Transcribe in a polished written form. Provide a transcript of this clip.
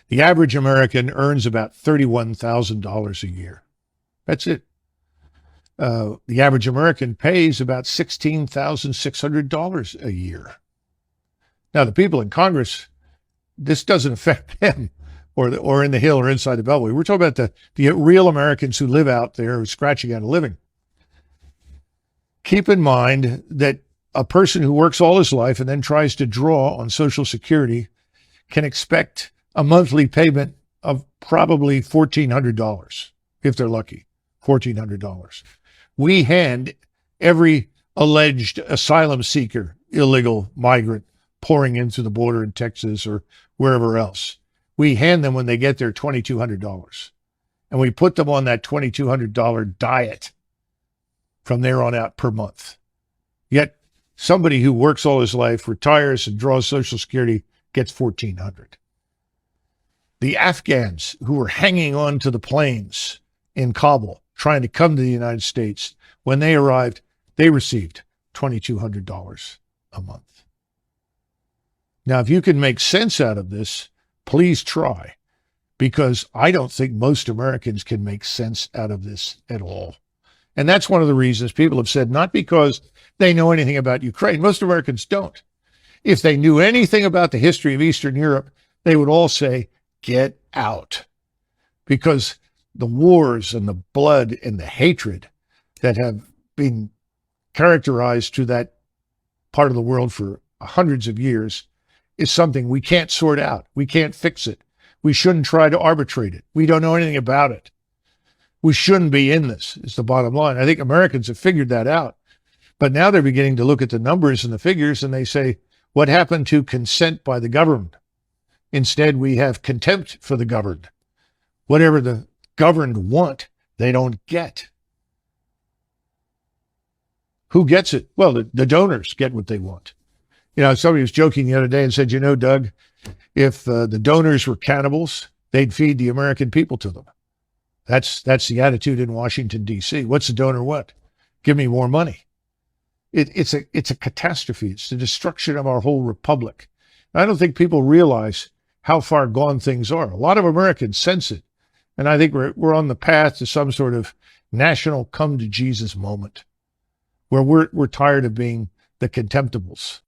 The average American earns about $31,000 a year. That's it. The average American pays about $16,600 a year. Now, the people in Congress, this doesn't affect them or in the Hill or inside the Beltway. We're talking about the real Americans who live out there who are scratching out a living. Keep in mind that a person who works all his life and then tries to draw on Social Security can expect a monthly payment of probably $1,400 if they're lucky. $1,400. We hand every alleged asylum seeker, illegal migrant pouring in through the border in Texas or wherever else, we hand them when they get there $2,200. And we put them on that $2,200 diet from there on out per month. Yet somebody who works all his life, retires and draws Social Security gets $1,400. The Afghans who were hanging on to the planes in Kabul trying to come to the United States, when they arrived, they received $2,200 a month. Now, if you can make sense out of this, please try, because I don't think most Americans can make sense out of this at all. And that's one of the reasons people have said, not because they know anything about Ukraine. Most Americans don't. If they knew anything about the history of Eastern Europe, they would all say, get out. Because the wars and the blood and the hatred that have been characterized to that part of the world for hundreds of years is something we can't sort out. We can't fix it. We shouldn't try to arbitrate it. We don't know anything about it. We shouldn't be in this, is the bottom line. I think Americans have figured that out. But now they're beginning to look at the numbers and the figures and they say, what happened to consent by the governed? Instead, we have contempt for the governed. Whatever the governed want, they don't get. Who gets it? Well, the donors get what they want. You know, somebody was joking the other day and said, you know, Doug, if the donors were cannibals, they'd feed the American people to them. That's the attitude in Washington, D.C. What's the donor want? Give me more money. It's a catastrophe. It's the destruction of our whole republic. I don't think people realize how far gone things are. A lot of Americans sense it. And I think we're on the path to some sort of national come to Jesus moment where we're tired of being the contemptibles.